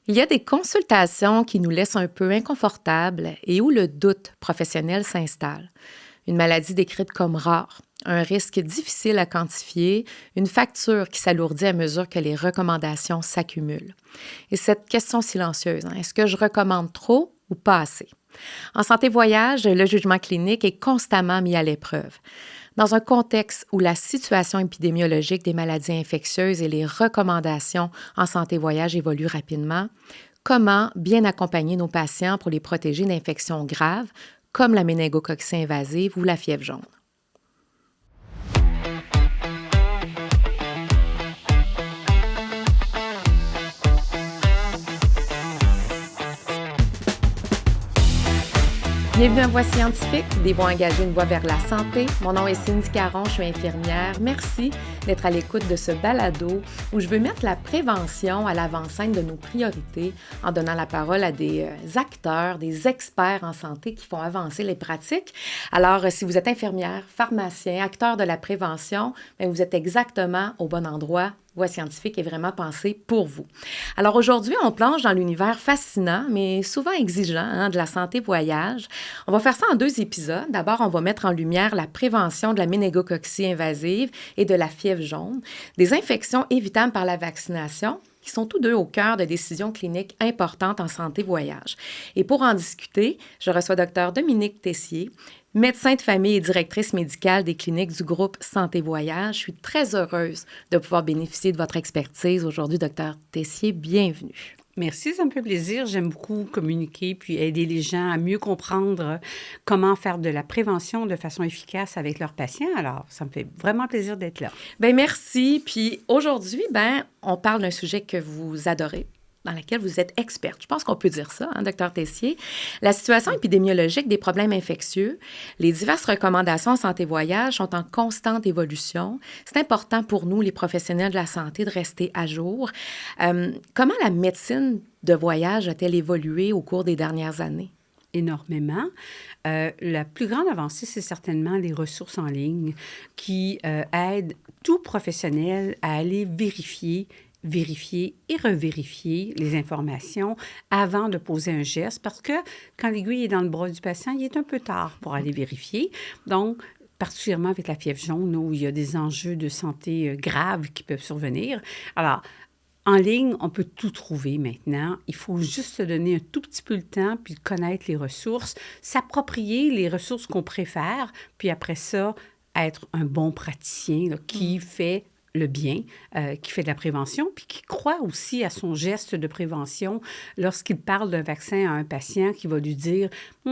Il y a des consultations qui nous laissent un peu inconfortables et où le doute professionnel s'installe. Une maladie décrite comme rare, un risque difficile à quantifier, une facture qui s'alourdit à mesure que les recommandations s'accumulent. Et cette question silencieuse, est-ce que je recommande trop ou pas assez? En santé voyage, le jugement clinique est constamment mis à l'épreuve. Dans un contexte où la situation épidémiologique des maladies infectieuses et les recommandations en santé voyage évoluent rapidement, comment bien accompagner nos patients pour les protéger d'infections graves comme la méningococcée invasive ou la fièvre jaune? Bienvenue à Voix scientifique, des voix engagées, une voie vers la santé. Mon nom est Cindy Caron, je suis infirmière. Merci d'être à l'écoute de ce balado où je veux mettre la prévention à l'avant-scène de nos priorités en donnant la parole à des acteurs, des experts en santé qui font avancer les pratiques. Alors, si vous êtes infirmière, pharmacien, acteur de la prévention, bien, vous êtes exactement au bon endroit. Voix scientifique est vraiment pensée pour vous. Alors aujourd'hui, on plonge dans l'univers fascinant, mais souvent exigeant, de la santé voyage. On va faire ça en 2 épisodes. D'abord, on va mettre en lumière la prévention de la méningococcée invasive et de la fièvre jaune, des infections évitables par la vaccination, qui sont tous deux au cœur de décisions cliniques importantes en santé voyage. Et pour en discuter, je reçois Dr Dominique Tessier, médecin de famille et directrice médicale des cliniques du groupe Santé Voyage. Je suis très heureuse de pouvoir bénéficier de votre expertise aujourd'hui, Dr Tessier. Bienvenue. Merci, ça me fait plaisir. J'aime beaucoup communiquer puis aider les gens à mieux comprendre comment faire de la prévention de façon efficace avec leurs patients. Alors, ça me fait vraiment plaisir d'être là. Bien, merci. Puis aujourd'hui, on parle d'un sujet que vous adorez, dans laquelle vous êtes experte. Je pense qu'on peut dire ça, Dr Tessier. La situation épidémiologique des problèmes infectieux, les diverses recommandations en santé voyage sont en constante évolution. C'est important pour nous, les professionnels de la santé, de rester à jour. Comment la médecine de voyage a-t-elle évolué au cours des dernières années? Énormément. La plus grande avancée, c'est certainement les ressources en ligne qui aident tout professionnel à aller vérifier et revérifier les informations avant de poser un geste, parce que quand l'aiguille est dans le bras du patient, il est un peu tard pour aller vérifier. Donc, particulièrement avec la fièvre jaune, où il y a des enjeux de santé graves qui peuvent survenir. Alors, en ligne, on peut tout trouver maintenant. Il faut juste se donner un tout petit peu le temps, puis connaître les ressources, s'approprier les ressources qu'on préfère, puis après ça, être un bon praticien qui fait le bien, qui fait de la prévention, puis qui croit aussi à son geste de prévention lorsqu'il parle d'un vaccin à un patient qui va lui dire «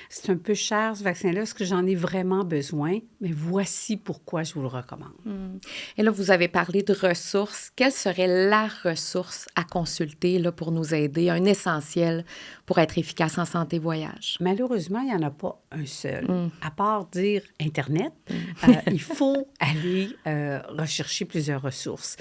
c'est un peu cher ce vaccin-là, est-ce que j'en ai vraiment besoin? Mais voici pourquoi je vous le recommande. » Et là, vous avez parlé de ressources. Quelle serait la ressource à consulter là, pour nous aider, un essentiel pour être efficace en santé voyage? Malheureusement, il n'y en a pas un seul. À part dire Internet, il faut aller rechercher plusieurs ressources.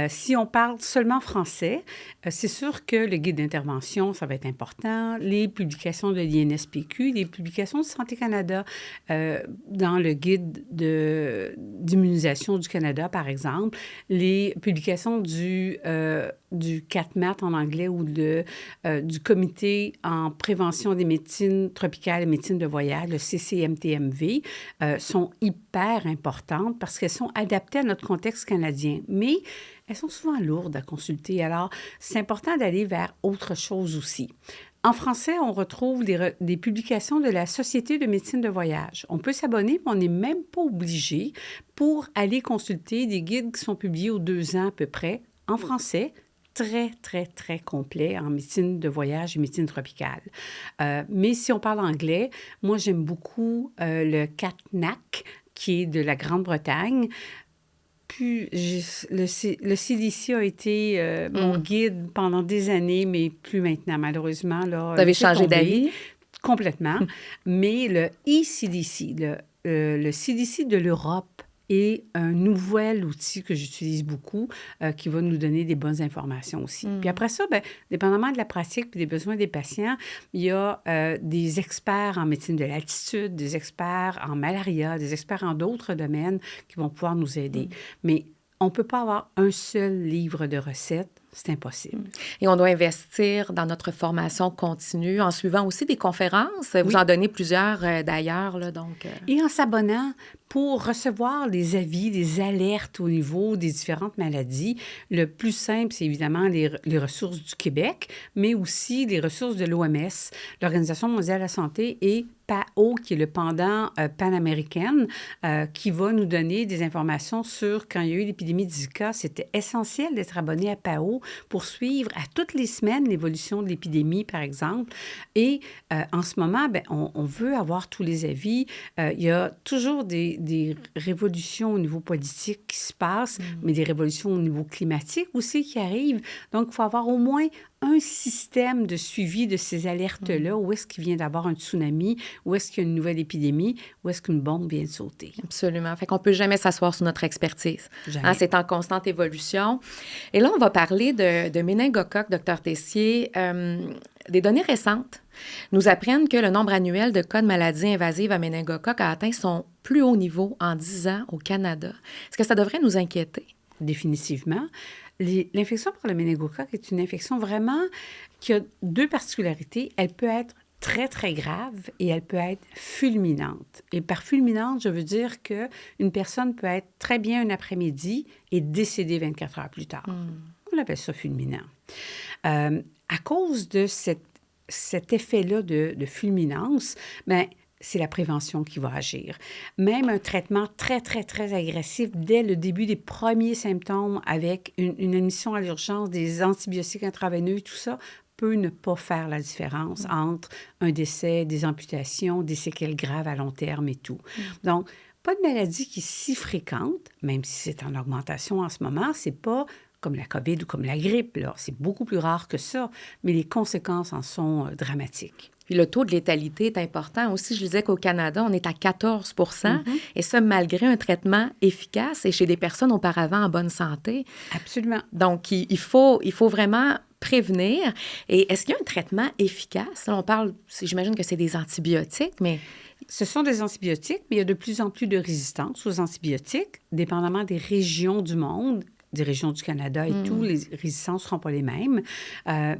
Si on parle seulement français, c'est sûr que le guide d'intervention, ça va être important. Les publications de l'INSPQ, les publications de Santé Canada, dans le guide d'immunisation du Canada, par exemple, les publications du CATMAT en anglais ou du Comité en prévention des médecines tropicales et médecine de voyage, le CCMTMV, sont hyper importantes parce qu'elles sont adaptées à notre contexte canadien. Mais elles sont souvent lourdes à consulter. Alors, c'est important d'aller vers autre chose aussi. En français, on retrouve des publications de la Société de médecine de voyage. On peut s'abonner, mais on n'est même pas obligé pour aller consulter des guides qui sont publiés aux 2 ans à peu près en français, très, très, très complet en médecine de voyage et médecine tropicale. Mais si on parle anglais, moi, j'aime beaucoup le CATNAC, qui est de la Grande-Bretagne. Puis, le CDC a été mon guide pendant des années, mais plus maintenant, malheureusement. Là, vous avez changé d'avis? Complètement. Mais le ECDC, le CDC de l'Europe, est un nouvel outil que j'utilise beaucoup qui va nous donner des bonnes informations aussi. Puis après ça, dépendamment de la pratique et des besoins des patients, il y a des experts en médecine de l'altitude, des experts en malaria, des experts en d'autres domaines qui vont pouvoir nous aider. Mais on ne peut pas avoir un seul livre de recettes c'est impossible. Et on doit investir dans notre formation continue en suivant aussi des conférences. Vous en donnez plusieurs d'ailleurs, là, donc... Et en s'abonnant pour recevoir les avis, les alertes au niveau des différentes maladies. Le plus simple, c'est évidemment les ressources du Québec, mais aussi les ressources de l'OMS, l'Organisation mondiale de la santé, et PAO, qui est le pendant panaméricaine, qui va nous donner des informations sur quand il y a eu l'épidémie de Zika. C'était essentiel d'être abonné à PAO pour suivre à toutes les semaines l'évolution de l'épidémie, par exemple. Et en ce moment, bien, on veut avoir tous les avis. Il y a toujours des révolutions au niveau politique qui se passent, mais des révolutions au niveau climatique aussi qui arrivent. Donc, il faut avoir au moins un système de suivi de ces alertes-là. Où est-ce qu'il vient d'avoir un tsunami? Où est-ce qu'il y a une nouvelle épidémie? Où est-ce qu'une bombe vient de sauter? Absolument. Fait qu'on ne peut jamais s'asseoir sur notre expertise. Jamais. C'est en constante évolution. Et là, on va parler de méningocoque, Dr Tessier. Des données récentes nous apprennent que le nombre annuel de cas de maladies invasives à méningocoque a atteint son plus haut niveau en 10 ans au Canada. Est-ce que ça devrait nous inquiéter? Définitivement. L'infection par le méningocoque est une infection vraiment qui a deux particularités. Elle peut être très, très grave et elle peut être fulminante. Et par fulminante, je veux dire qu'une personne peut être très bien un après-midi et décéder 24 heures plus tard. On appelle ça fulminant. À cause de cet effet-là de fulminance, bien, c'est la prévention qui va agir. Même un traitement très, très, très agressif dès le début des premiers symptômes avec une admission à l'urgence, des antibiotiques intraveineux, tout ça, peut ne pas faire la différence entre un décès, des amputations, des séquelles graves à long terme et tout. Donc, pas de maladie qui est si fréquente, même si c'est en augmentation en ce moment, c'est pas comme la COVID ou comme la grippe, là. C'est beaucoup plus rare que ça, mais les conséquences en sont dramatiques. Puis le taux de létalité est important aussi. Je disais qu'au Canada, on est à 14 et ça, malgré un traitement efficace et chez des personnes auparavant en bonne santé. Absolument. Donc, il faut vraiment prévenir. Et est-ce qu'il y a un traitement efficace? Là, on parle, j'imagine que c'est des antibiotiques, mais... Ce sont des antibiotiques, mais il y a de plus en plus de résistance aux antibiotiques, dépendamment des régions du monde. Des régions du Canada et tout, les résistances ne seront pas les mêmes.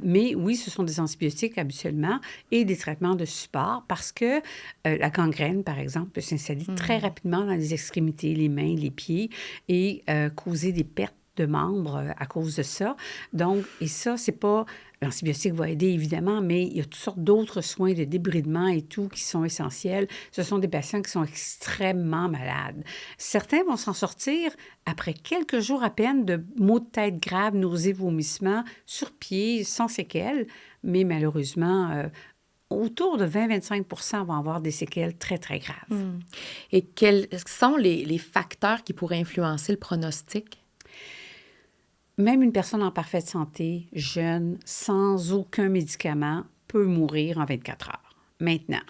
Mais oui, ce sont des antibiotiques habituellement et des traitements de support parce que la gangrène, par exemple, peut s'installer très rapidement dans les extrémités, les mains, les pieds et causer des pertes de membres à cause de ça. Donc, et ça, c'est pas... L'antibiotique va aider, évidemment, mais il y a toutes sortes d'autres soins de débridement et tout qui sont essentiels. Ce sont des patients qui sont extrêmement malades. Certains vont s'en sortir après quelques jours à peine de maux de tête graves, nausées, vomissements, sur pied, sans séquelles, mais malheureusement... autour de 20-25 vont avoir des séquelles très, très graves. Et quels sont les facteurs qui pourraient influencer le pronostic? Même une personne en parfaite santé, jeune, sans aucun médicament, peut mourir en 24 heures. Maintenant,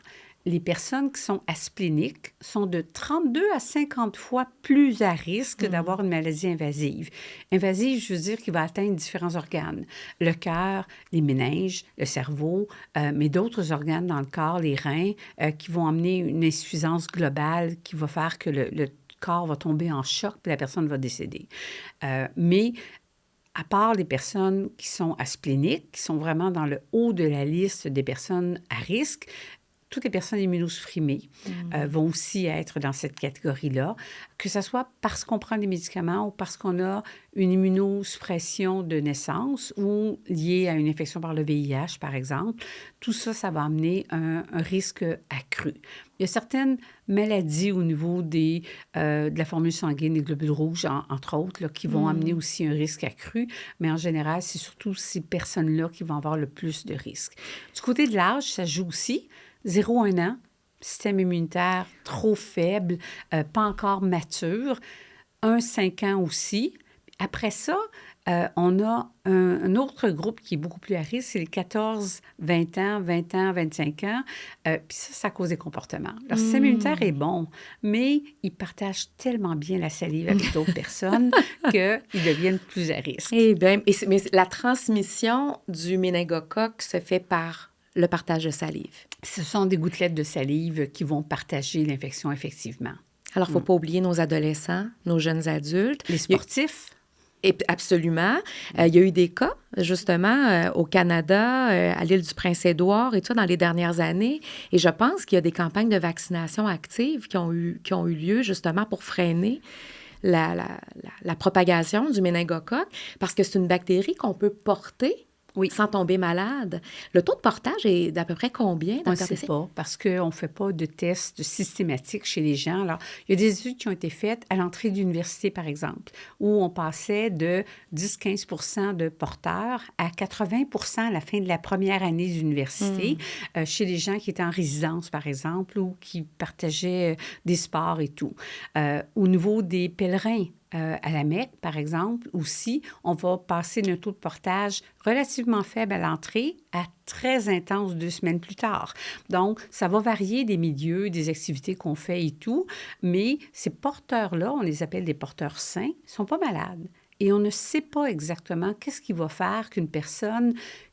les personnes qui sont aspléniques sont de 32 à 50 fois plus à risque d'avoir une maladie invasive. Invasive, je veux dire qu'il va atteindre différents organes. Le cœur, les méninges, le cerveau, mais d'autres organes dans le corps, les reins, qui vont amener une insuffisance globale qui va faire que le corps va tomber en choc et la personne va décéder. Mais à part les personnes qui sont aspléniques, qui sont vraiment dans le haut de la liste des personnes à risque, toutes les personnes immunosupprimées vont aussi être dans cette catégorie-là, que ce soit parce qu'on prend des médicaments ou parce qu'on a une immunosuppression de naissance ou liée à une infection par le VIH, par exemple. Tout ça, ça va amener un risque accru. Il y a certaines maladies au niveau de la formule sanguine, des globules rouges, entre autres, là, qui vont amener aussi un risque accru, mais en général, c'est surtout ces personnes-là qui vont avoir le plus de risques. Du côté de l'âge, ça joue aussi. 0-1 an, système immunitaire trop faible, pas encore mature. 1-5 ans aussi. Après ça, on a un autre groupe qui est beaucoup plus à risque, c'est les 14-20 ans, 20 ans, 25 ans. Puis ça cause des comportements. Leur système immunitaire est bon, mais ils partagent tellement bien la salive avec d'autres personnes qu'ils deviennent plus à risque. Eh bien, mais la transmission du méningocoque se fait par le partage de salive. Ce sont des gouttelettes de salive qui vont partager l'infection, effectivement. Alors, il ne faut pas oublier nos adolescents, nos jeunes adultes. Les sportifs. Et absolument. Il y a eu des cas, justement, au Canada, à l'île du Prince-Édouard et tout ça, dans les dernières années. Et je pense qu'il y a des campagnes de vaccination actives qui ont eu lieu, justement, pour freiner la propagation du méningocoque, parce que c'est une bactérie qu'on peut porter sans tomber malade. Le taux de portage est d'à peu près combien? On ne sait pas, parce qu'on ne fait pas de tests systématiques chez les gens. Alors, il y a des études qui ont été faites à l'entrée d'université, par exemple, où on passait de 10-15 % de porteurs à 80 % à la fin de la première année d'université, chez les gens qui étaient en résidence, par exemple, ou qui partageaient des sports et tout. Au niveau des pèlerins, à la Mecque, par exemple, aussi, on va passer d'un taux de portage relativement faible à l'entrée à très intense 2 semaines plus tard. Donc, ça va varier des milieux, des activités qu'on fait et tout, mais ces porteurs-là, on les appelle des porteurs sains, ne sont pas malades. Et on ne sait pas exactement qu'est-ce qui va faire qu'une personne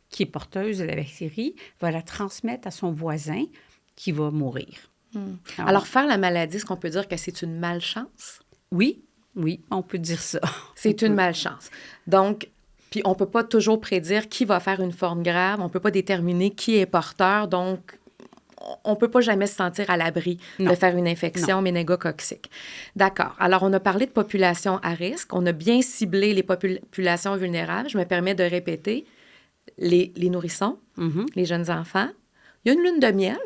qui est porteuse de la bactérie va la transmettre à son voisin qui va mourir. Alors, faire la maladie, est-ce qu'on peut dire que c'est une malchance? Oui, on peut dire ça. C'est une malchance. Donc, puis on ne peut pas toujours prédire qui va faire une forme grave. On ne peut pas déterminer qui est porteur. Donc, on ne peut pas jamais se sentir à l'abri de faire une infection méningococcique. D'accord. Alors, on a parlé de population à risque. On a bien ciblé les populations vulnérables. Je me permets de répéter. Les nourrissons, les jeunes enfants. Il y a une lune de miel.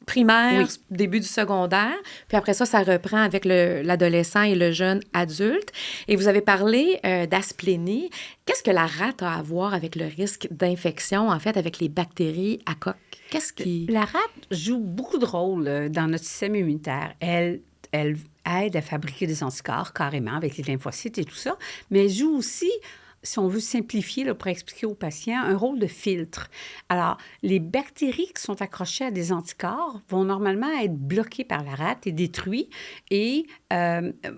Primaire, début du secondaire. Puis après ça, ça reprend avec l'adolescent et le jeune adulte. Et vous avez parlé d'asplénie. Qu'est-ce que la rate a à voir avec le risque d'infection, en fait, avec les bactéries à coque? La rate joue beaucoup de rôles dans notre système immunitaire. Elle aide à fabriquer des anticorps, carrément, avec les lymphocytes et tout ça, mais elle joue aussi, si on veut simplifier, là, pour expliquer aux patients, un rôle de filtre. Alors, les bactéries qui sont accrochées à des anticorps vont normalement être bloquées par la rate et détruites et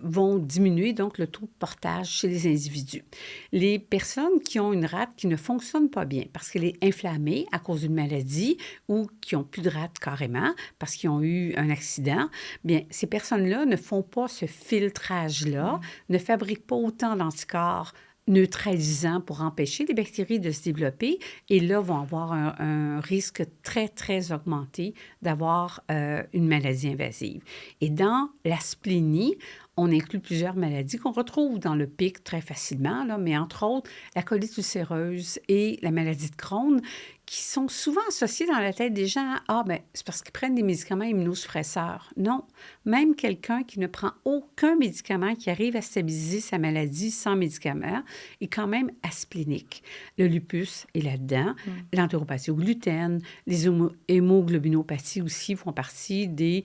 vont diminuer donc le taux de portage chez les individus. Les personnes qui ont une rate qui ne fonctionne pas bien parce qu'elle est inflammée à cause d'une maladie ou qui n'ont plus de rate carrément parce qu'ils ont eu un accident, bien, ces personnes-là ne font pas ce filtrage-là, ne fabriquent pas autant d'anticorps neutralisants pour empêcher les bactéries de se développer et là, vont avoir un risque très, très augmenté d'avoir une maladie invasive. Et dans l'asplénie, on inclut plusieurs maladies qu'on retrouve dans le PIC très facilement, là, mais entre autres, la colite ulcéreuse et la maladie de Crohn, qui sont souvent associés dans la tête des gens à « bien, c'est parce qu'ils prennent des médicaments immunosuppresseurs ». Non, même quelqu'un qui ne prend aucun médicament, qui arrive à stabiliser sa maladie sans médicament, est quand même asplénique. Le lupus est là-dedans, l'entéropathie au gluten, les hémoglobinopathies aussi font partie des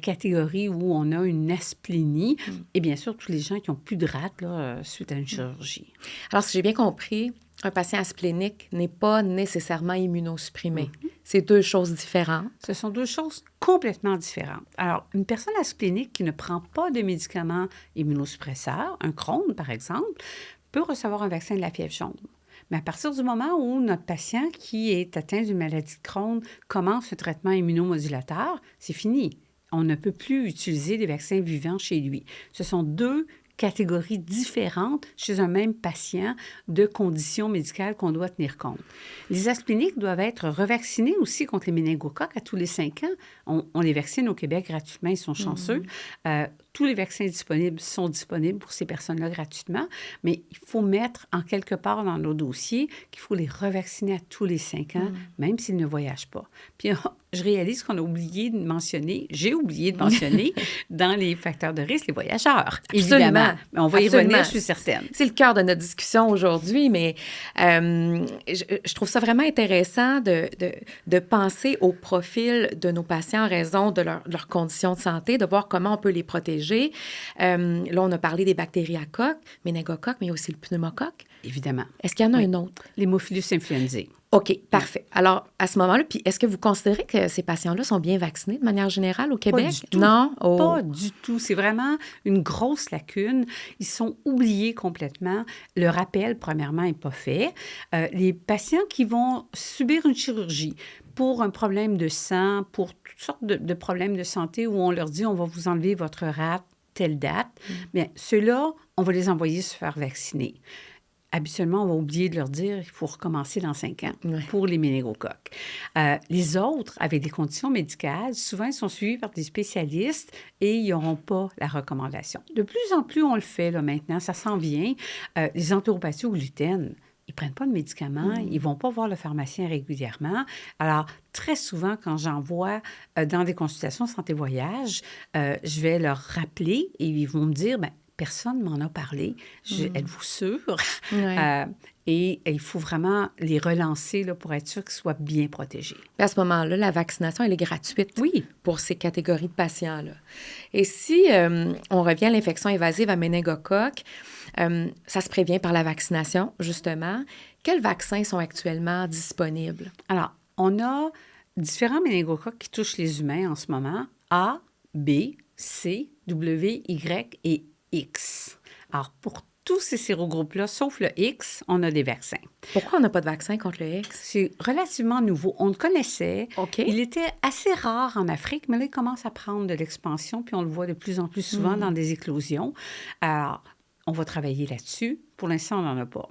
catégories où on a une asplénie. Et bien sûr, tous les gens qui n'ont plus de rate là, suite à une chirurgie. Alors, si j'ai bien compris, un patient asplénique n'est pas nécessairement immunosupprimé. C'est deux choses différentes. Ce sont deux choses complètement différentes. Alors, une personne asplénique qui ne prend pas de médicaments immunosuppresseurs, un Crohn par exemple, peut recevoir un vaccin de la fièvre jaune. Mais à partir du moment où notre patient qui est atteint d'une maladie de Crohn commence un traitement immunomodulateur, c'est fini. On ne peut plus utiliser des vaccins vivants chez lui. Ce sont deux catégories différentes chez un même patient de conditions médicales qu'on doit tenir compte. Les aspléniques doivent être revaccinés aussi contre les méningocoques à tous les 5 ans. On les vaccine au Québec gratuitement, ils sont chanceux. Tous les vaccins disponibles sont disponibles pour ces personnes-là gratuitement, mais il faut mettre en quelque part dans nos dossiers qu'il faut les revacciner à tous les 5 ans, même s'ils ne voyagent pas. Puis je réalise qu'on a oublié de mentionner, j'ai oublié de mentionner dans les facteurs de risque les voyageurs. Absolument. Évidemment. Mais on va y revenir, je suis certaine. C'est le cœur de notre discussion aujourd'hui, mais je trouve ça vraiment intéressant de penser au profil de nos patients en raison de leurs conditions de santé, de voir comment on peut les protéger. Là, on a parlé des bactéries à coque, méningocoque, mais il y a aussi le pneumocoque. Évidemment. Est-ce qu'il y en a un autre? L'hémophilus influenzae. OK, parfait. Alors, à ce moment-là, puis est-ce que vous considérez que ces patients-là sont bien vaccinés de manière générale au Québec? Pas du tout. Non? Pas du tout. C'est vraiment une grosse lacune. Ils sont oubliés complètement. Le rappel, premièrement, n'est pas fait. Les patients qui vont subir une chirurgie pour un problème de sang, pour toutes sortes de problèmes de santé où on leur dit « on va vous enlever votre rate », telle date. Bien, ceux-là, on va les envoyer se faire vacciner. Habituellement, on va oublier de leur dire qu'il faut recommencer dans 5 ans pour les méningocoques. Les autres, avec des conditions médicales, souvent, ils sont suivis par des spécialistes et ils n'auront pas la recommandation. De plus en plus, on le fait là, maintenant, ça s'en vient. Les entéropathies au gluten, ils ne prennent pas de médicaments, ils ne vont pas voir le pharmacien régulièrement. Alors, très souvent, quand j'envoie dans des consultations santé-voyage, je vais leur rappeler et ils vont me dire, bien, personne ne m'en a parlé. Êtes-vous sûr? Et il faut vraiment les relancer là, pour être sûr qu'ils soient bien protégés. À ce moment-là, la vaccination, elle est gratuite pour ces catégories de patients-là. Et si on revient à l'infection invasive à méningocoque, ça se prévient par la vaccination, justement. Quels vaccins sont actuellement disponibles? Alors, on a différents méningocoques qui touchent les humains en ce moment. A, B, C, W, Y et X. Alors, pour tous ces sérogroupes-là, sauf le X, on a des vaccins. Pourquoi on n'a pas de vaccin contre le X? C'est relativement nouveau. On le connaissait. Il était assez rare en Afrique, mais là, il commence à prendre de l'expansion, puis on le voit de plus en plus souvent dans des éclosions. Alors, on va travailler là-dessus. Pour l'instant, on n'en a pas.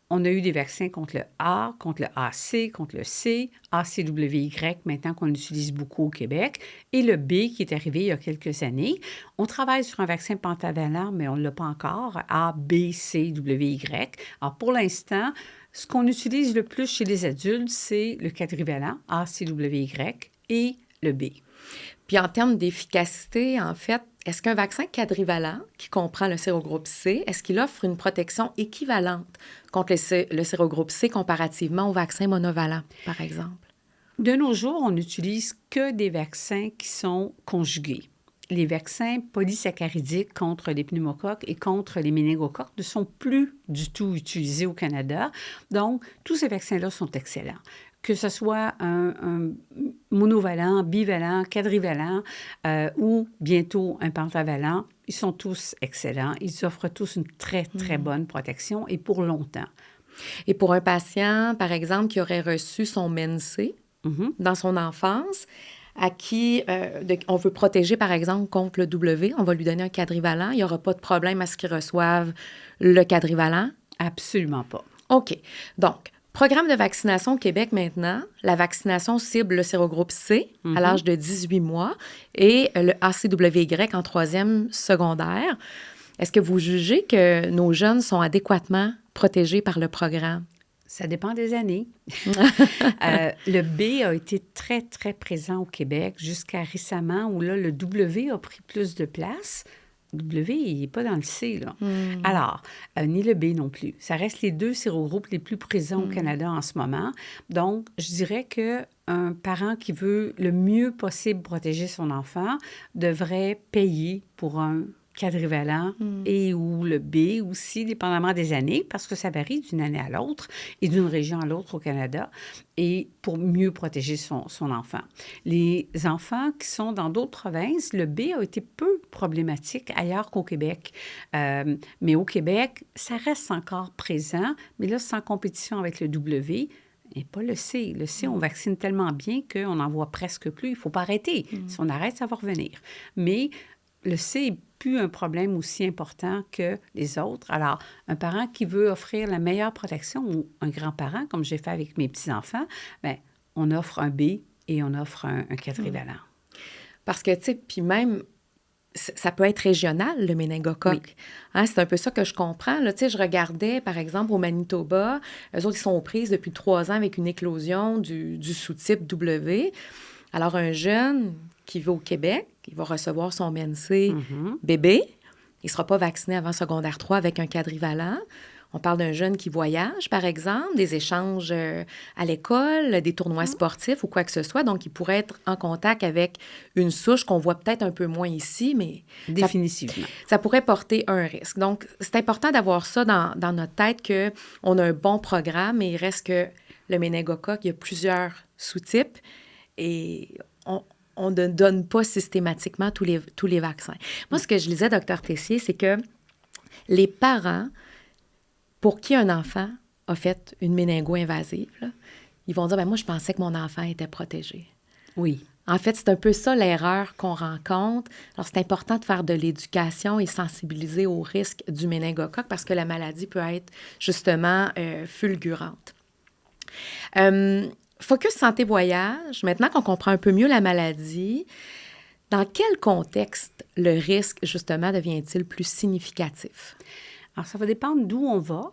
On a eu des vaccins contre le A, contre le AC, contre le C, ACWY, maintenant qu'on utilise beaucoup au Québec, et le B qui est arrivé il y a quelques années. On travaille sur un vaccin pentavalent, mais on ne l'a pas encore, A, B, C, W, Y. Alors, pour l'instant, ce qu'on utilise le plus chez les adultes, c'est le quadrivalent, ACWY, et le B. Puis en termes d'efficacité, en fait, est-ce qu'un vaccin quadrivalent, qui comprend le sérogroupe C, est-ce qu'il offre une protection équivalente contre le sérogroupe C comparativement au vaccin monovalent, par exemple? De nos jours, on n'utilise que des vaccins qui sont conjugués. Les vaccins polysaccharidiques contre les pneumocoques et contre les méningocoques ne sont plus du tout utilisés au Canada. Donc, tous ces vaccins-là sont excellents. Que ce soit un monovalent, bivalent, quadrivalent ou bientôt un pentavalent, ils sont tous excellents. Ils offrent tous une très, très bonne protection et pour longtemps. Et pour un patient, par exemple, qui aurait reçu son MenC dans son enfance, à qui on veut protéger, par exemple, contre le W, on va lui donner un quadrivalent, il n'y aura pas de problème à ce qu'il reçoive le quadrivalent? Absolument pas. OK. Donc, programme de vaccination au Québec maintenant, la vaccination cible le sérogroupe C à l'âge de 18 mois et le ACWY en 3e secondaire. Est-ce que vous jugez que nos jeunes sont adéquatement protégés par le programme? Ça dépend des années. Le B a été très, très présent au Québec jusqu'à récemment où là, le W a pris plus de place. W, il n'est pas dans le C, là. Alors, ni le B non plus. Ça reste les deux sérogroupes les plus présents au Canada en ce moment. Donc, je dirais qu'un parent qui veut le mieux possible protéger son enfant devrait payer pour un quadrivalent et ou le B aussi, dépendamment des années, parce que ça varie d'une année à l'autre et d'une région à l'autre au Canada, et pour mieux protéger son enfant. Les enfants qui sont dans d'autres provinces, le B a été peu problématique ailleurs qu'au Québec. Mais au Québec, ça reste encore présent, mais là, sans compétition avec le W, et pas le C. Le C, on vaccine tellement bien qu'on n'en voit presque plus. Il ne faut pas arrêter. Si on arrête, ça va revenir. Mais le C n'est plus un problème aussi important que les autres. Alors, un parent qui veut offrir la meilleure protection ou un grand-parent, comme j'ai fait avec mes petits-enfants, bien, on offre un B et on offre un quadrivalent. Parce que, tu sais, puis même, ça peut être régional, le méningocoque. Hein, c'est un peu ça que je comprends. Là, tu sais, je regardais, par exemple, au Manitoba, eux autres, ils sont aux prises depuis 3 ans avec une éclosion du sous-type W. Alors, un jeune qui vit au Québec, il va recevoir son MenC bébé. Il ne sera pas vacciné avant secondaire 3 avec un quadrivalent. On parle d'un jeune qui voyage, par exemple, des échanges à l'école, des tournois sportifs ou quoi que ce soit. Donc, il pourrait être en contact avec une souche qu'on voit peut-être un peu moins ici, mais définitivement. Ça pourrait porter un risque. Donc, c'est important d'avoir ça dans notre tête qu'on a un bon programme, mais il reste que le méningocoque, il y a plusieurs sous-types et on ne donne pas systématiquement tous les vaccins. Moi, ce que je disais, Dr Tessier, c'est que les parents pour qui un enfant a fait une méningo-invasive, là, ils vont dire, moi, je pensais que mon enfant était protégé. Oui. En fait, c'est un peu ça l'erreur qu'on rencontre. Alors, c'est important de faire de l'éducation et sensibiliser au risque du méningocoque parce que la maladie peut être justement fulgurante. Focus santé voyage, maintenant qu'on comprend un peu mieux la maladie, dans quel contexte le risque, justement, devient-il plus significatif? Alors, ça va dépendre d'où on va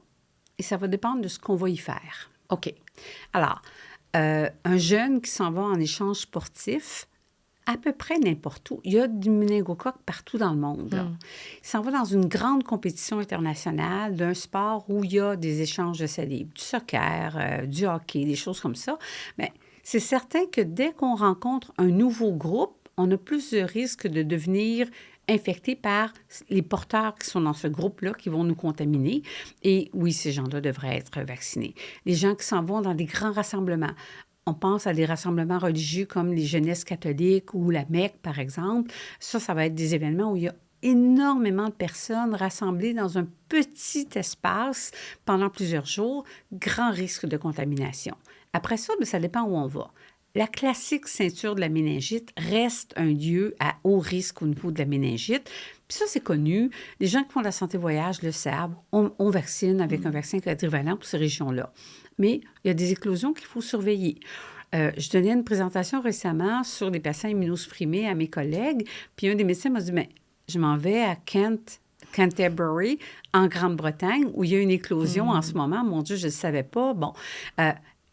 et ça va dépendre de ce qu'on va y faire. OK. Alors, un jeune qui s'en va en échange sportif, à peu près n'importe où. Il y a du méningocoque partout dans le monde. Là. Il s'en va dans une grande compétition internationale d'un sport où il y a des échanges de salive, du soccer, du hockey, des choses comme ça. Mais c'est certain que dès qu'on rencontre un nouveau groupe, on a plus de risques de devenir infectés par les porteurs qui sont dans ce groupe-là, qui vont nous contaminer. Et oui, ces gens-là devraient être vaccinés. Les gens qui s'en vont dans des grands rassemblements. On pense à des rassemblements religieux comme les jeunesses catholiques ou la Mecque, par exemple. Ça va être des événements où il y a énormément de personnes rassemblées dans un petit espace pendant plusieurs jours. Grand risque de contamination. Après ça, ça dépend où on va. La classique ceinture de la méningite reste un lieu à haut risque au niveau de la méningite. Puis ça, c'est connu. Les gens qui font de la santé voyage le savent. On vaccine avec un vaccin quadrivalent pour ces régions-là. Mais il y a des éclosions qu'il faut surveiller. Je donnais une présentation récemment sur les patients immunosupprimés à mes collègues, puis un des médecins m'a dit, mais je m'en vais à Canterbury, en Grande-Bretagne, où il y a une éclosion en ce moment. Mon Dieu, je ne le savais pas. Bon,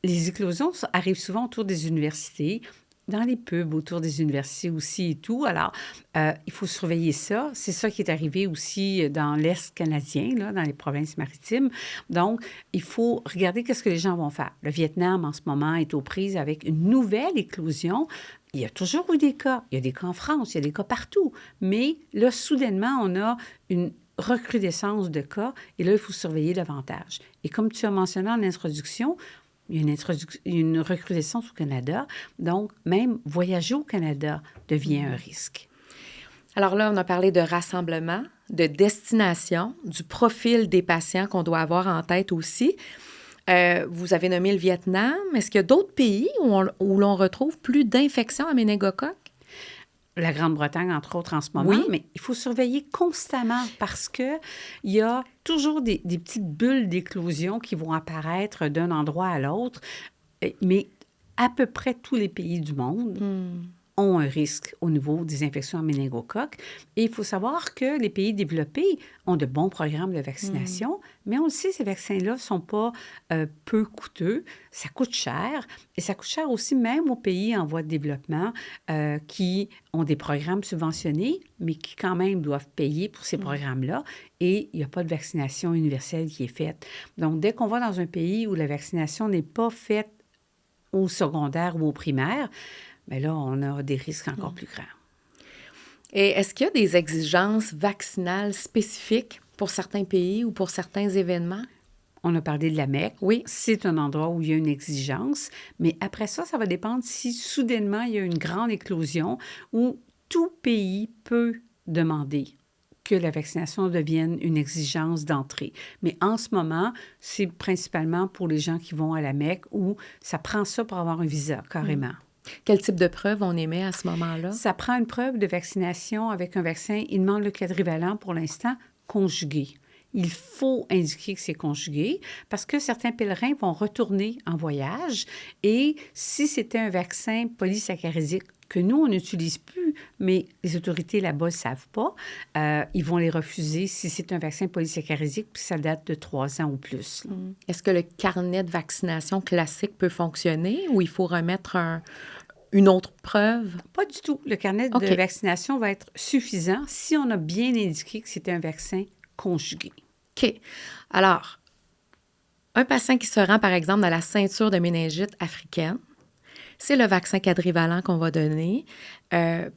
les éclosions arrivent souvent autour des universités, dans les pubs autour des universités aussi et tout. Alors, il faut surveiller ça. C'est ça qui est arrivé aussi dans l'Est canadien, là, dans les provinces maritimes. Donc, il faut regarder qu'est-ce que les gens vont faire. Le Vietnam, en ce moment, est aux prises avec une nouvelle éclosion. Il y a toujours eu des cas. Il y a des cas en France, il y a des cas partout. Mais là, soudainement, on a une recrudescence de cas et là, il faut surveiller davantage. Et comme tu as mentionné en introduction, il y a une recrudescence au Canada. Donc, même voyager au Canada devient un risque. Alors là, on a parlé de rassemblement, de destination, du profil des patients qu'on doit avoir en tête aussi. Vous avez nommé le Vietnam. Est-ce qu'il y a d'autres pays où l'on retrouve plus d'infections à méningocoque? La Grande-Bretagne, entre autres, en ce moment. Oui. Mais il faut surveiller constamment parce qu'il y a toujours des petites bulles d'éclosion qui vont apparaître d'un endroit à l'autre. Mais à peu près tous les pays du monde ont un risque au niveau des infections à méningocoque. Et il faut savoir que les pays développés ont de bons programmes de vaccination, mais on le sait, ces vaccins-là ne sont pas peu coûteux. Ça coûte cher. Et ça coûte cher aussi même aux pays en voie de développement qui ont des programmes subventionnés, mais qui quand même doivent payer pour ces programmes-là. Et il n'y a pas de vaccination universelle qui est faite. Donc, dès qu'on va dans un pays où la vaccination n'est pas faite au secondaire ou au primaire, mais là, on a des risques encore plus grands. Et est-ce qu'il y a des exigences vaccinales spécifiques pour certains pays ou pour certains événements? On a parlé de la Mecque. Oui. C'est un endroit où il y a une exigence. Mais après ça, ça va dépendre si soudainement il y a une grande éclosion où tout pays peut demander que la vaccination devienne une exigence d'entrée. Mais en ce moment, c'est principalement pour les gens qui vont à la Mecque où ça prend ça pour avoir un visa, carrément. Quel type de preuve on émet à ce moment-là? Ça prend une preuve de vaccination avec un vaccin. Il demande le quadrivalent pour l'instant conjugué. Il faut indiquer que c'est conjugué parce que certains pèlerins vont retourner en voyage et si c'était un vaccin polysaccharidique que nous, on n'utilise plus, mais les autorités là-bas ne savent pas, ils vont les refuser si c'est un vaccin polysaccharidique puis ça date de 3 ans ou plus. Est-ce que le carnet de vaccination classique peut fonctionner ou il faut remettre une autre preuve? Pas du tout. Le carnet de vaccination va être suffisant si on a bien indiqué que c'était un vaccin conjugué. OK. Alors, un patient qui se rend, par exemple, dans la ceinture de méningite africaine, c'est le vaccin quadrivalent qu'on va donner.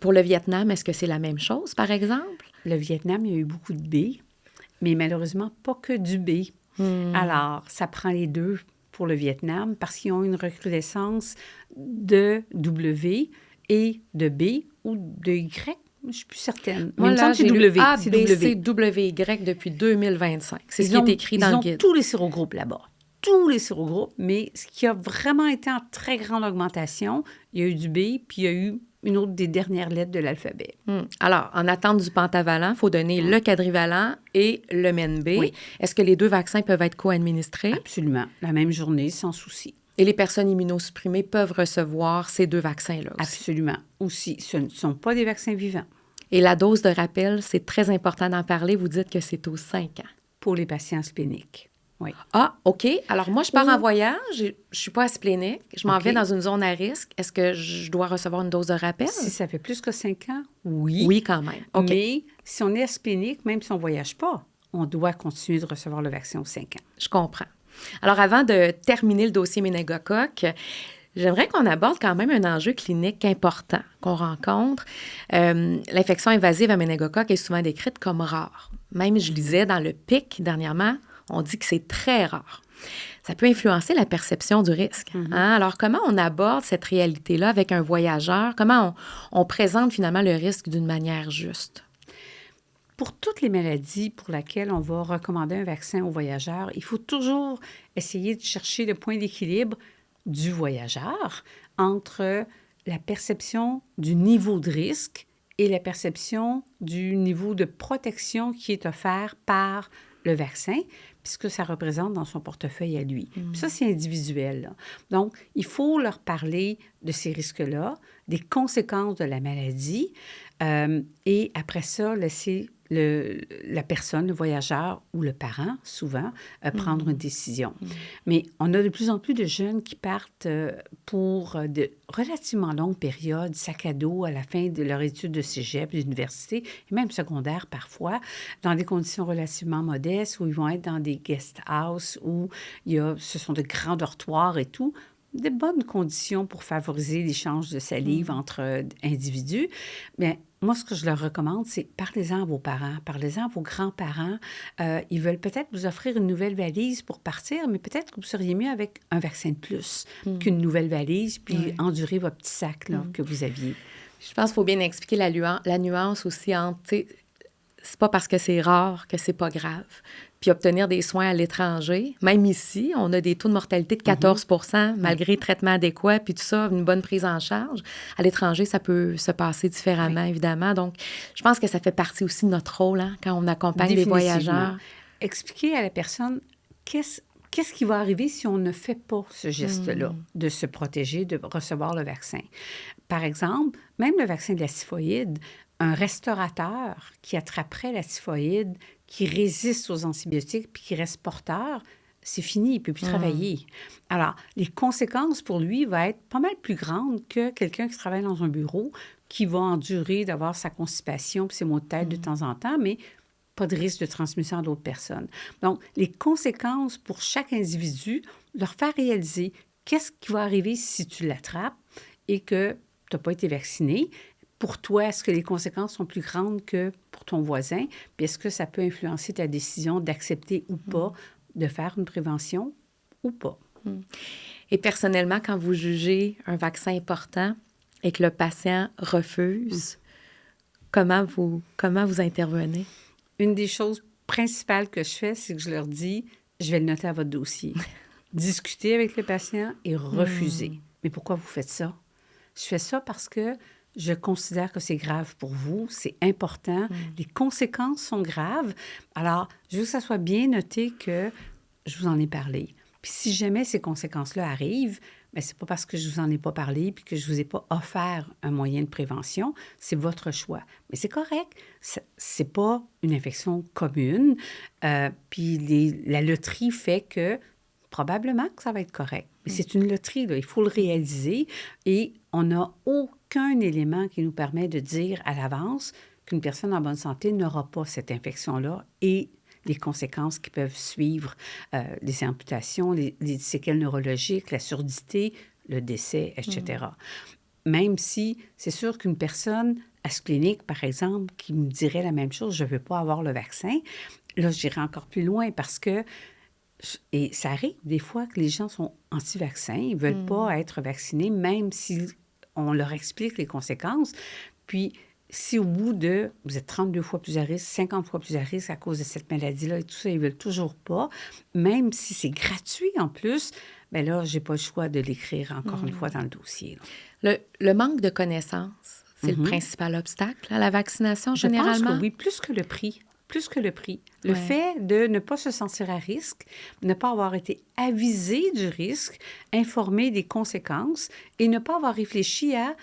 Pour le Vietnam, est-ce que c'est la même chose, par exemple? Le Vietnam, il y a eu beaucoup de B, mais malheureusement, pas que du B. Alors, ça prend les deux pour le Vietnam parce qu'ils ont une recrudescence de W et de B ou de Y. Je ne suis plus certaine. Moi, là, j'ai lu A, c'est B, C, W, Y depuis 2025. C'est ce qui est écrit dans le guide. Ils ont tous les sérogroupes là-bas. Tous les sérogroupes, mais ce qui a vraiment été en très grande augmentation, il y a eu du B, puis il y a eu une autre des dernières lettres de l'alphabet. Alors, en attente du pentavalent, il faut donner le quadrivalent et le MenB. Oui. Est-ce que les 2 vaccins peuvent être co-administrés? Absolument. La même journée, sans souci. Et les personnes immunosupprimées peuvent recevoir ces 2 vaccins-là aussi? Absolument. Aussi, ce ne sont pas des vaccins vivants. Et la dose de rappel, c'est très important d'en parler. Vous dites que c'est aux 5 ans. Pour les patients spléniques. Oui. Ah, OK. Alors, moi, je pars en voyage. Je ne suis pas splénique. Je m'en vais dans une zone à risque. Est-ce que je dois recevoir une dose de rappel? Si ça fait plus que 5 ans, oui. Oui, quand même. OK. Mais si on est splénique, même si on ne voyage pas, on doit continuer de recevoir le vaccin aux 5 ans. Je comprends. Alors, avant de terminer le dossier méningocoque, j'aimerais qu'on aborde quand même un enjeu clinique important qu'on rencontre. L'infection invasive à méningocoque est souvent décrite comme rare. Même, je lisais dans le PIC dernièrement, on dit que c'est très rare. Ça peut influencer la perception du risque. Hein? Alors, comment on aborde cette réalité-là avec un voyageur? Comment on présente finalement le risque d'une manière juste? Pour toutes les maladies pour lesquelles on va recommander un vaccin aux voyageurs, il faut toujours essayer de chercher le point d'équilibre du voyageur entre la perception du niveau de risque et la perception du niveau de protection qui est offert par le vaccin, puisque ça représente dans son portefeuille à lui. Puis ça, c'est individuel, là. Donc, il faut leur parler de ces risques-là, des conséquences de la maladie, et après ça, laisser la personne, le voyageur ou le parent, souvent, prendre une décision. Mais on a de plus en plus de jeunes qui partent pour de relativement longues périodes, sac à dos à la fin de leur étude de cégep, d'université, et même secondaire parfois, dans des conditions relativement modestes, où ils vont être dans des guest house, où ce sont de grands dortoirs et tout, de bonnes conditions pour favoriser l'échange de salive entre individus. Bien, moi, ce que je leur recommande, c'est parlez-en à vos parents, parlez-en à vos grands-parents. Ils veulent peut-être vous offrir une nouvelle valise pour partir, mais peut-être que vous seriez mieux avec un vaccin de plus qu'une nouvelle valise, puis endurer votre petit sac là, que vous aviez. Je pense qu'il faut bien expliquer la nuance aussi entre, tu sais, c'est pas parce que c'est rare que c'est pas grave. Puis obtenir des soins à l'étranger, même ici, on a des taux de mortalité de 14 malgré traitement adéquat, puis tout ça, une bonne prise en charge. À l'étranger, ça peut se passer différemment, évidemment. Donc, je pense que ça fait partie aussi de notre rôle hein, quand on accompagne les voyageurs. Expliquer à la personne qu'est-ce qui va arriver si on ne fait pas ce geste-là, de se protéger, de recevoir le vaccin. Par exemple, même le vaccin de la typhoïde, un restaurateur qui attraperait la typhoïde, qui résiste aux antibiotiques puis qui reste porteur, c'est fini, il ne peut plus travailler. Alors, les conséquences pour lui vont être pas mal plus grandes que quelqu'un qui travaille dans un bureau qui va endurer d'avoir sa constipation puis ses maux de tête de temps en temps, mais pas de risque de transmission à d'autres personnes. Donc, les conséquences pour chaque individu, leur faire réaliser qu'est-ce qui va arriver si tu l'attrapes et que tu n'as pas été vacciné. Pour toi, est-ce que les conséquences sont plus grandes que pour ton voisin? Puis est-ce que ça peut influencer ta décision d'accepter ou pas de faire une prévention ou pas? Et personnellement, quand vous jugez un vaccin important et que le patient refuse, comment vous intervenez? Une des choses principales que je fais, c'est que je leur dis, je vais le noter à votre dossier. Discuter avec le patient et refuser. Mais pourquoi vous faites ça? Je fais ça parce que je considère que c'est grave pour vous, c'est important, les conséquences sont graves. Alors, je veux que ça soit bien noté que je vous en ai parlé. Puis si jamais ces conséquences-là arrivent, bien, c'est pas parce que je vous en ai pas parlé puis que je vous ai pas offert un moyen de prévention, c'est votre choix. Mais c'est correct, c'est pas une infection commune. Puis la loterie fait que probablement que ça va être correct. Mais c'est une loterie, là, il faut le réaliser et on n'a aucun élément qui nous permet de dire à l'avance qu'une personne en bonne santé n'aura pas cette infection-là et les conséquences qui peuvent suivre, les amputations, les séquelles neurologiques, la surdité, le décès, etc. Même si c'est sûr qu'une personne asplénique, par exemple, qui me dirait la même chose, je ne veux pas avoir le vaccin, là, j'irai encore plus loin parce que et ça arrive des fois que les gens sont anti-vaccins, ils ne veulent pas être vaccinés, même si on leur explique les conséquences. Puis, si au bout de, vous êtes 32 fois plus à risque, 50 fois plus à risque à cause de cette maladie-là et tout ça, ils ne veulent toujours pas, même si c'est gratuit en plus, bien là, je n'ai pas le choix de l'écrire encore une fois dans le dossier. Le manque de connaissances, c'est le principal obstacle à la vaccination, généralement? Je pense que oui, plus que le prix. Plus que le prix. Le fait de ne pas se sentir à risque, ne pas avoir été avisé du risque, informé des conséquences et ne pas avoir réfléchi à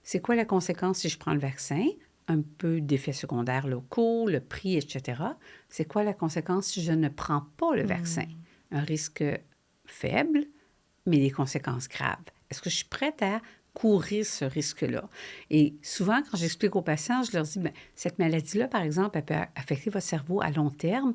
c'est quoi la conséquence si je prends le vaccin, un peu d'effets secondaires locaux, le prix, etc. C'est quoi la conséquence si je ne prends pas le vaccin? Un risque faible, mais des conséquences graves. Est-ce que je suis prête à courir ce risque-là? Et souvent, quand j'explique aux patients, je leur dis, bien, cette maladie-là, par exemple, elle peut affecter votre cerveau à long terme.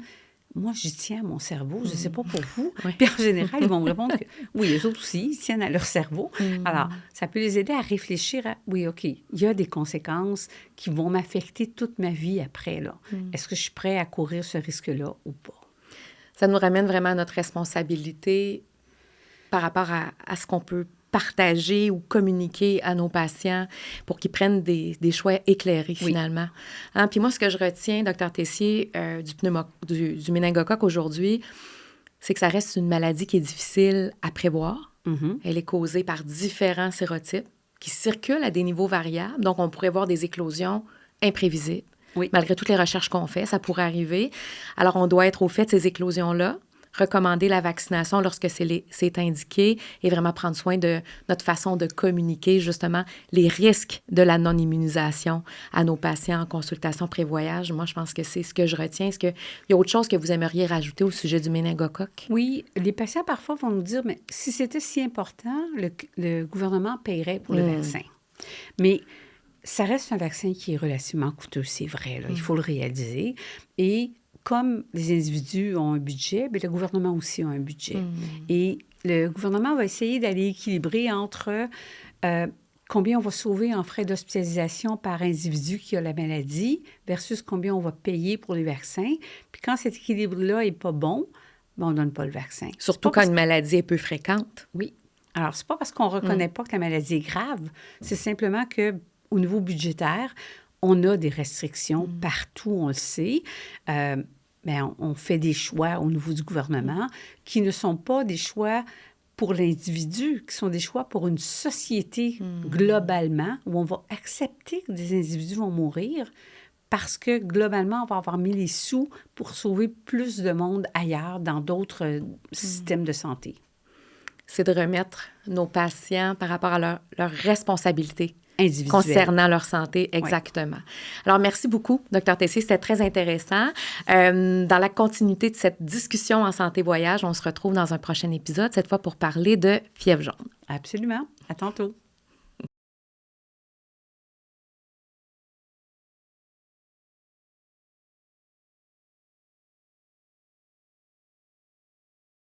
Moi, j'y tiens à mon cerveau. Je ne sais pas pour vous. Puis en général, ils vont me répondre que oui, les autres aussi, ils tiennent à leur cerveau. Alors, ça peut les aider à réfléchir à, oui, OK, il y a des conséquences qui vont m'affecter toute ma vie après, là. Est-ce que je suis prêt à courir ce risque-là ou pas? Ça nous ramène vraiment à notre responsabilité par rapport à ce qu'on peut partager ou communiquer à nos patients pour qu'ils prennent des choix éclairés, finalement. Hein? Puis moi, ce que je retiens, Dr Tessier, du méningocoque aujourd'hui, c'est que ça reste une maladie qui est difficile à prévoir. Elle est causée par différents sérotypes qui circulent à des niveaux variables. Donc, on pourrait voir des éclosions imprévisibles. Malgré toutes les recherches qu'on fait, ça pourrait arriver. Alors, on doit être au fait de ces éclosions-là, recommander la vaccination lorsque c'est indiqué et vraiment prendre soin de notre façon de communiquer, justement, les risques de la non-immunisation à nos patients en consultation pré-voyage. Moi, je pense que c'est ce que je retiens. Est-ce qu'il y a autre chose que vous aimeriez rajouter au sujet du méningocoque? Oui, les patients, parfois, vont nous dire, mais si c'était si important, le gouvernement paierait pour le vaccin. Mais ça reste un vaccin qui est relativement coûteux, c'est vrai, là, il faut le réaliser. Et comme les individus ont un budget, bien, le gouvernement aussi a un budget. Et le gouvernement va essayer d'aller équilibrer entre combien on va sauver en frais d'hospitalisation par individu qui a la maladie versus combien on va payer pour les vaccins. Puis quand cet équilibre-là n'est pas bon, bien, on ne donne pas le vaccin. Surtout quand une maladie est peu fréquente. Oui. Alors, c'est pas parce qu'on ne reconnaît pas que la maladie est grave, c'est simplement qu'au niveau budgétaire, on a des restrictions partout, on le sait. Mais on fait des choix au niveau du gouvernement qui ne sont pas des choix pour l'individu, qui sont des choix pour une société globalement, où on va accepter que des individus vont mourir parce que globalement, on va avoir mis les sous pour sauver plus de monde ailleurs, dans d'autres systèmes de santé. C'est de remettre nos patients par rapport à leur responsabilité concernant leur santé, exactement. Alors, merci beaucoup, Dr Tessier. C'était très intéressant. Dans la continuité de cette discussion en santé-voyage, on se retrouve dans un prochain épisode, cette fois pour parler de fièvre jaune. Absolument. À tantôt.